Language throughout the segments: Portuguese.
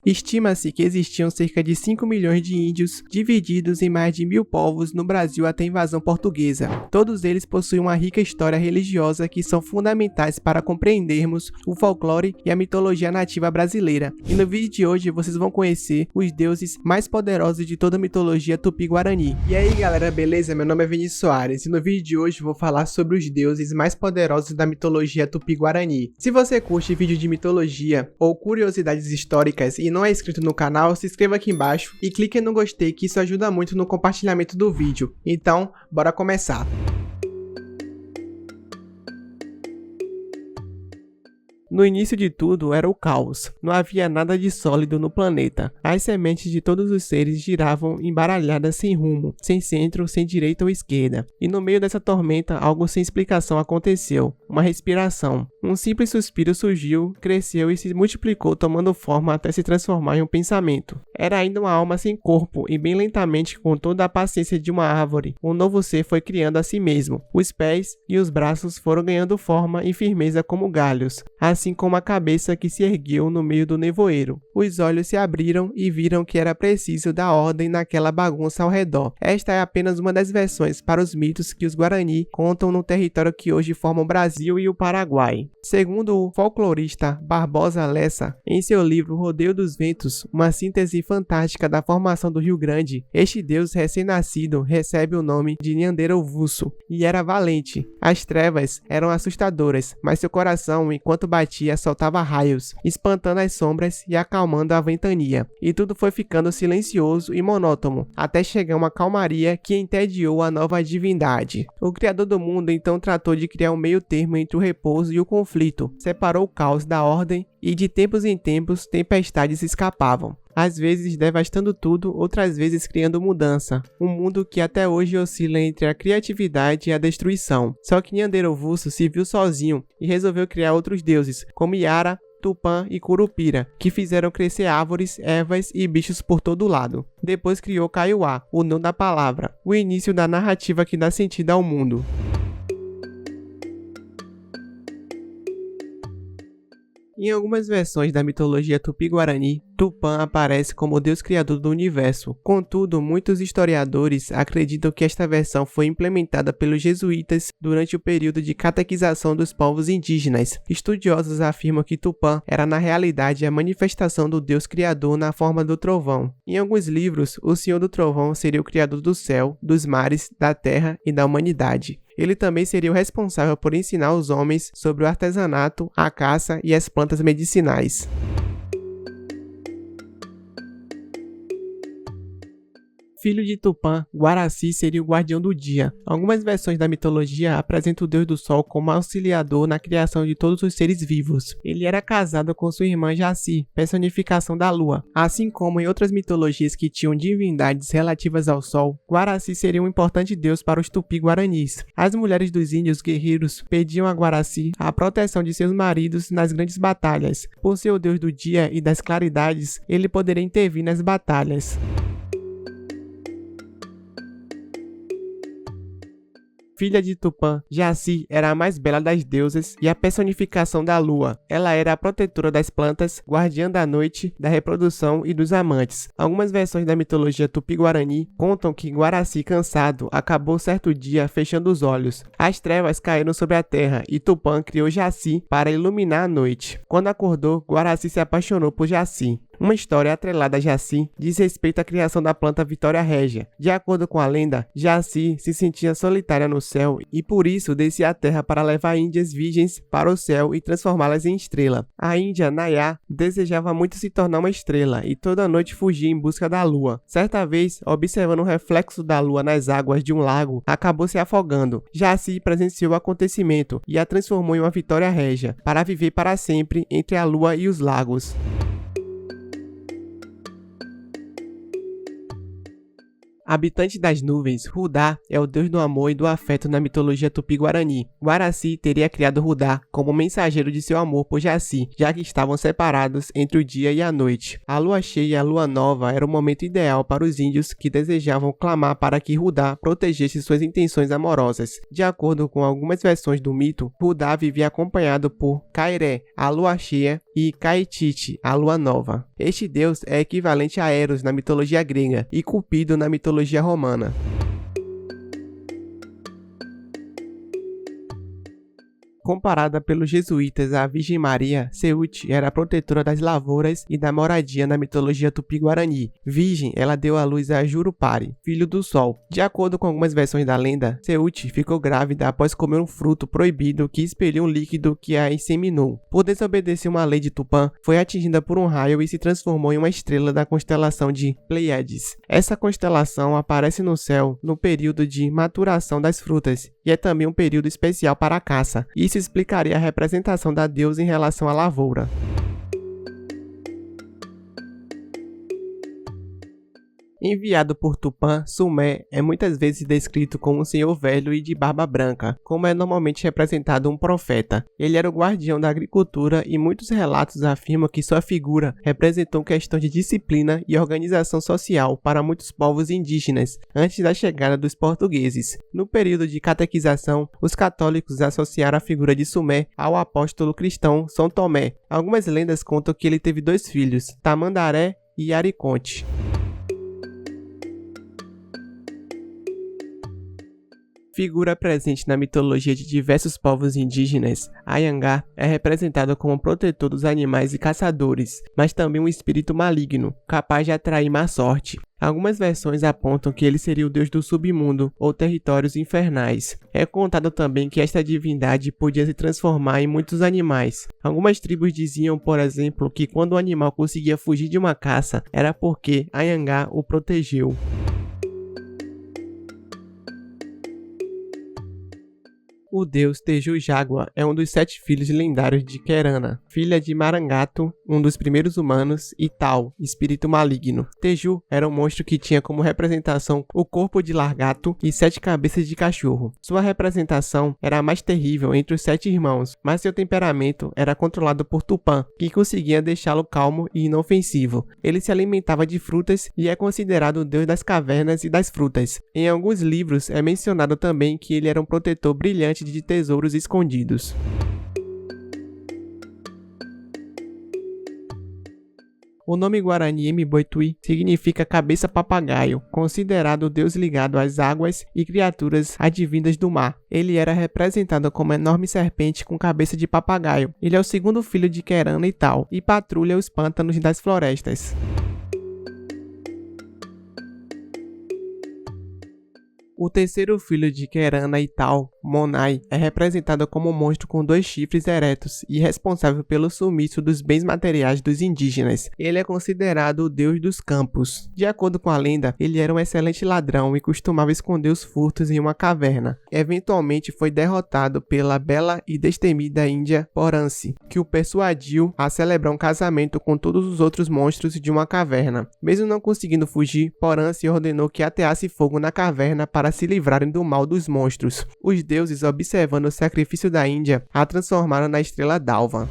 Estima-se que existiam cerca de 5 milhões de índios, divididos em mais de 1000 povos no Brasil até a invasão portuguesa. Todos eles possuem uma rica história religiosa que são fundamentais para compreendermos o folclore e a mitologia nativa brasileira. E no vídeo de hoje vocês vão conhecer os deuses mais poderosos de toda a mitologia tupi-guarani. E aí galera, beleza? Meu nome é Vinícius Soares e no vídeo de hoje eu vou falar sobre os deuses mais poderosos da mitologia tupi-guarani. Se você curte vídeo de mitologia ou curiosidades históricas e não é inscrito no canal, se inscreva aqui embaixo e clique no gostei, que isso ajuda muito no compartilhamento do vídeo. Então, bora começar! No início de tudo era o caos, não havia nada de sólido no planeta. As sementes de todos os seres giravam embaralhadas sem rumo, sem centro, sem direita ou esquerda. E no meio dessa tormenta algo sem explicação aconteceu, uma respiração. Um simples suspiro surgiu, cresceu e se multiplicou tomando forma até se transformar em um pensamento. Era ainda uma alma sem corpo e bem lentamente, com toda a paciência de uma árvore, um novo ser foi criando a si mesmo. Os pés e os braços foram ganhando forma e firmeza como galhos, assim como a cabeça que se ergueu no meio do nevoeiro. Os olhos se abriram e viram que era preciso dar ordem naquela bagunça ao redor. Esta é apenas uma das versões para os mitos que os Guarani contam no território que hoje forma o Brasil e o Paraguai. Segundo o folclorista Barbosa Lessa, em seu livro Rodeio dos Ventos, uma síntese fantástica da formação do Rio Grande, este deus recém-nascido recebe o nome de Nyanderovuço e era valente. As trevas eram assustadoras, mas seu coração, enquanto batia, soltava raios, espantando as sombras e acalmando a ventania. E tudo foi ficando silencioso e monótono, até chegar uma calmaria que entediou a nova divindade. O Criador do mundo então tratou de criar um meio termo entre o repouso e o conflito, separou o caos da ordem e de tempos em tempos tempestades escapavam. Às vezes devastando tudo, outras vezes criando mudança. Um mundo que até hoje oscila entre a criatividade e a destruição. Só que Nyanderovuço se viu sozinho e resolveu criar outros deuses, como Yara, Tupã e Curupira, que fizeram crescer árvores, ervas e bichos por todo lado. Depois criou Kaiowá, o não da palavra, o início da narrativa que dá sentido ao mundo. Em algumas versões da mitologia tupi-guarani, Tupã aparece como o deus criador do universo. Contudo, muitos historiadores acreditam que esta versão foi implementada pelos jesuítas durante o período de catequização dos povos indígenas. Estudiosos afirmam que Tupã era na realidade a manifestação do deus criador na forma do trovão. Em alguns livros, o Senhor do Trovão seria o criador do céu, dos mares, da terra e da humanidade. Ele também seria o responsável por ensinar os homens sobre o artesanato, a caça e as plantas medicinais. Filho de Tupã, Guaraci seria o guardião do dia. Algumas versões da mitologia apresentam o deus do sol como auxiliador na criação de todos os seres vivos. Ele era casado com sua irmã Jaci, personificação da lua. Assim como em outras mitologias que tinham divindades relativas ao sol, Guaraci seria um importante deus para os tupi-guaranis. As mulheres dos índios guerreiros pediam a Guaraci a proteção de seus maridos nas grandes batalhas. Por ser o deus do dia e das claridades, ele poderia intervir nas batalhas. Filha de Tupã, Jaci era a mais bela das deusas e a personificação da lua. Ela era a protetora das plantas, guardiã da noite, da reprodução e dos amantes. Algumas versões da mitologia tupi-guarani contam que Guaraci, cansado, acabou certo dia fechando os olhos. As trevas caíram sobre a terra e Tupã criou Jaci para iluminar a noite. Quando acordou, Guaraci se apaixonou por Jaci. Uma história atrelada a Jaci diz respeito à criação da planta Vitória Régia. De acordo com a lenda, Jaci se sentia solitária no céu e por isso descia à terra para levar índias virgens para o céu e transformá-las em estrela. A índia Nayá desejava muito se tornar uma estrela e toda noite fugia em busca da lua. Certa vez, observando o reflexo da lua nas águas de um lago, acabou se afogando. Jaci presenciou o acontecimento e a transformou em uma Vitória Régia, para viver para sempre entre a lua e os lagos. Habitante das nuvens, Rudá é o deus do amor e do afeto na mitologia tupi-guarani. Guaraci teria criado Rudá como mensageiro de seu amor por Jaci, já que estavam separados entre o dia e a noite. A lua cheia e a lua nova era o momento ideal para os índios que desejavam clamar para que Rudá protegesse suas intenções amorosas. De acordo com algumas versões do mito, Rudá vivia acompanhado por Cairé, a lua cheia, e Caetite, a lua nova. Este deus é equivalente a Eros na mitologia grega e Cupido na mitologia romana. Comparada pelos jesuítas à Virgem Maria, Seut era a protetora das lavouras e da moradia na mitologia tupi-guarani. Virgem, ela deu à luz a Jurupari, filho do sol. De acordo com algumas versões da lenda, Seut ficou grávida após comer um fruto proibido que expeliu um líquido que a inseminou. Por desobedecer uma lei de Tupã, foi atingida por um raio e se transformou em uma estrela da constelação de Pleiades. Essa constelação aparece no céu no período de maturação das frutas e é também um período especial para a caça. Isso explicaria a representação da deusa em relação à lavoura. Enviado por Tupã, Sumé é muitas vezes descrito como um senhor velho e de barba branca, como é normalmente representado um profeta. Ele era o guardião da agricultura e muitos relatos afirmam que sua figura representou questão de disciplina e organização social para muitos povos indígenas, antes da chegada dos portugueses. No período de catequização, os católicos associaram a figura de Sumé ao apóstolo cristão São Tomé. Algumas lendas contam que ele teve 2 filhos, Tamandaré e Ariconte. Figura presente na mitologia de diversos povos indígenas, Anhangá é representado como protetor dos animais e caçadores, mas também um espírito maligno, capaz de atrair má sorte. Algumas versões apontam que ele seria o deus do submundo ou territórios infernais. É contado também que esta divindade podia se transformar em muitos animais. Algumas tribos diziam, por exemplo, que quando o animal conseguia fugir de uma caça, era porque Anhangá o protegeu. O deus Teju-Jagua é um dos 7 filhos lendários de Kerana, filha de Marangato, um dos primeiros humanos, e Tal, espírito maligno. Teju era um monstro que tinha como representação o corpo de largato e 7 cabeças de cachorro. Sua representação era a mais terrível entre os 7 irmãos, mas seu temperamento era controlado por Tupã, que conseguia deixá-lo calmo e inofensivo. Ele se alimentava de frutas e é considerado o deus das cavernas e das frutas. Em alguns livros é mencionado também que ele era um protetor brilhante de tesouros escondidos. O nome guarani Mboitui significa cabeça papagaio, considerado o deus ligado às águas e criaturas advindas do mar. Ele era representado como uma enorme serpente com cabeça de papagaio. Ele é o segundo filho de Kerana e Tal, e patrulha os pântanos das florestas. O terceiro filho de Kerana e Tal, Monai, é representado como um monstro com 2 chifres eretos e responsável pelo sumiço dos bens materiais dos indígenas. Ele é considerado o deus dos campos. De acordo com a lenda, ele era um excelente ladrão e costumava esconder os furtos em uma caverna. Eventualmente foi derrotado pela bela e destemida índia Poranci, que o persuadiu a celebrar um casamento com todos os outros monstros de uma caverna. Mesmo não conseguindo fugir, Poranci ordenou que ateasse fogo na caverna para se livrarem do mal dos monstros. Os deuses, observando o sacrifício da Índia, a transformaram na estrela d'alva.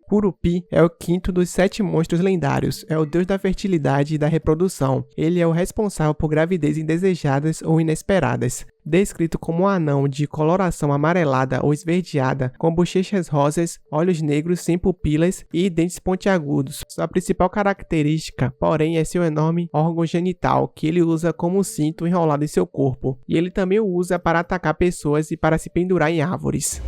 Curupi é o quinto dos 7 monstros lendários, é o deus da fertilidade e da reprodução. Ele é o responsável por gravidez indesejadas ou inesperadas. Descrito como um anão de coloração amarelada ou esverdeada, com bochechas rosas, olhos negros sem pupilas e dentes pontiagudos. Sua principal característica, porém, é seu enorme órgão genital, que ele usa como um cinto enrolado em seu corpo. E ele também o usa para atacar pessoas e para se pendurar em árvores.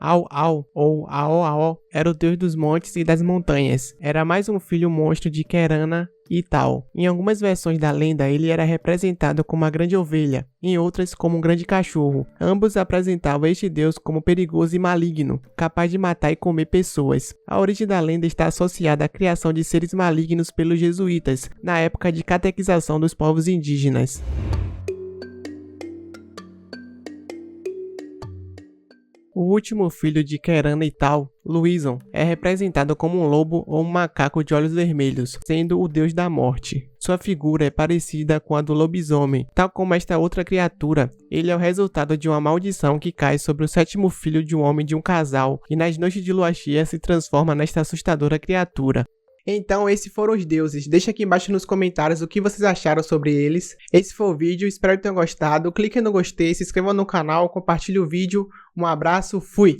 Au-Au, ou Ao-Ao, era o deus dos montes e das montanhas. Era mais um filho monstro de Kerana e Tal. Em algumas versões da lenda, ele era representado como uma grande ovelha, em outras como um grande cachorro. Ambos apresentavam este deus como perigoso e maligno, capaz de matar e comer pessoas. A origem da lenda está associada à criação de seres malignos pelos jesuítas, na época de catequização dos povos indígenas. O último filho de Kerana e Tal, Luizon, é representado como um lobo ou um macaco de olhos vermelhos, sendo o deus da morte. Sua figura é parecida com a do lobisomem. Tal como esta outra criatura, ele é o resultado de uma maldição que cai sobre o sétimo filho de um homem de um casal, e nas noites de lua cheia se transforma nesta assustadora criatura. Então esses foram os deuses. Deixa aqui embaixo nos comentários o que vocês acharam sobre eles. Esse foi o vídeo, espero que tenham gostado. Clique no gostei, se inscreva no canal, compartilhe o vídeo. Um abraço, fui!